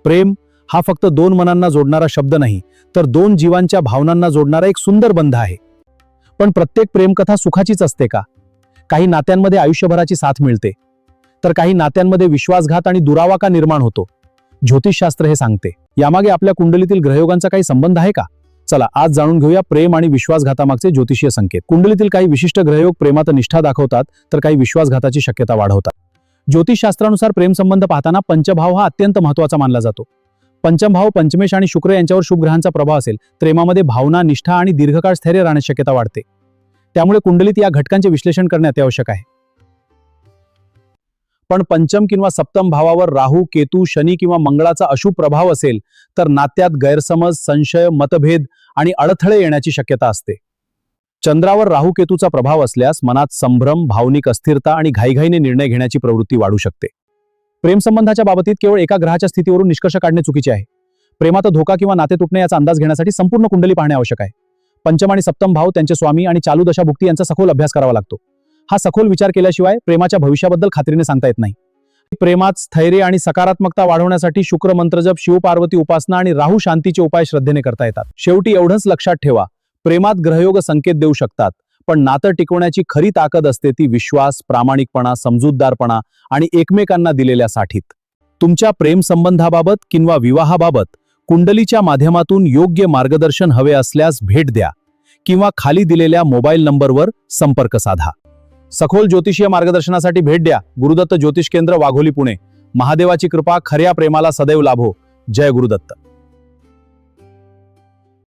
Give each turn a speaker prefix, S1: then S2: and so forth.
S1: प्रेम हा फक्त दोन मनांना जोडणारा शब्द नाही, तर दोन जीवांच्या भावनांना जोडणारा एक सुंदर बंध आहे. पण प्रत्येक प्रेमकथा सुखाचीच असते का? काही नात्यांमध्ये आयुष्यभराची साथ मिळते, तर काही नात्यांमध्ये विश्वासघात आणि दुरावा का निर्माण होतो? ज्योतिषशास्त्र हे सांगते. यामागे आपल्या कुंडलीतील ग्रहयोगांचा काही संबंध आहे का? चला आज जाणून घेऊया प्रेम आणि विश्वासघातामागचे ज्योतिषीय संकेत. कुंडलीतील काही विशिष्ट ग्रहयोग प्रेमात निष्ठा दाखवतात, तर काही विश्वासघाताची शक्यता वाढवतात. ज्योतिषशास्त्रानुसार प्रेमसंबंध पाहताना पंचभाव हा अत्यंत महत्त्वाचा मानला जातो. पंचम भाव पंचमेश आणि शुक्र यांच्यावर शुभ ग्रहांचा प्रभाव असेल, प्रेमामध्ये भावना, निष्ठा आणि दीर्घकाळ स्थैर्य राहण्याची शक्यता वाढते. त्यामुळे कुंडलीत या घटकांचे विश्लेषण करणे अत्यावश्यक आहे. पण पंचम किंवा सप्तम भावावर राहू, केतू, शनी किंवा मंगळाचा अशुभ प्रभाव असेल, तर नात्यात गैरसमज, संशय, मतभेद आणि अडथळे येण्याची शक्यता असते. चंद्रावर राहू केतूचा प्रभाव असल्यास मनात संभ्रम, भावनिक अस्थिरता आणि घाईघाईने निर्णय घेण्याची प्रवृत्ती वाढू शकते. प्रेमसंबंधाच्या बाबतीत केवळ एका ग्रहाच्या स्थितीवरून निष्कर्ष काढणे चुकीचे आहे. प्रेमात धोका किंवा नाते तुटणे याचा अंदाज घेण्यासाठी संपूर्ण कुंडली पाहणे आवश्यक आहे. पंचम आणि सप्तम भाव, त्यांचे स्वामी आणि चालू दशाभुक्ती यांचा सखोल अभ्यास करावा लागतो. हा सखोल विचार केल्याशिवाय प्रेमाच्या भविष्याबद्दल खात्रीने सांगता येत नाही. प्रेमात स्थैर्य आणि सकारात्मकता वाढवण्यासाठी शुक्र मंत्रजप, शिवपार्वती उपासना आणि राहू शांतीचे उपाय श्रद्धेने करता येतात. शेवटी एवढंच लक्षात ठेवा, प्रेमात ग्रहयोग संकेत देऊ शकतात, पण नातं टिकवण्याची खरी ताकद असते ती विश्वास, प्रामाणिकपणा, समजूतदारपणा आणि एकमेकांना दिलेल्या साठीत. तुमच्या प्रेम संबंधाबाबत किंवा विवाहाबाबत कुंडलीच्या माध्यमातून योग्य मार्गदर्शन हवे असल्यास भेट द्या किंवा खाली दिलेल्या मोबाईल नंबरवर संपर्क साधा. सखोल ज्योतिषीय मार्गदर्शनासाठी भेट द्या. गुरुदत्त ज्योतिष केंद्र, वाघोली, पुणे. महादेवाची कृपा खऱ्या प्रेमाला सदैव लाभो. जय गुरुदत्त.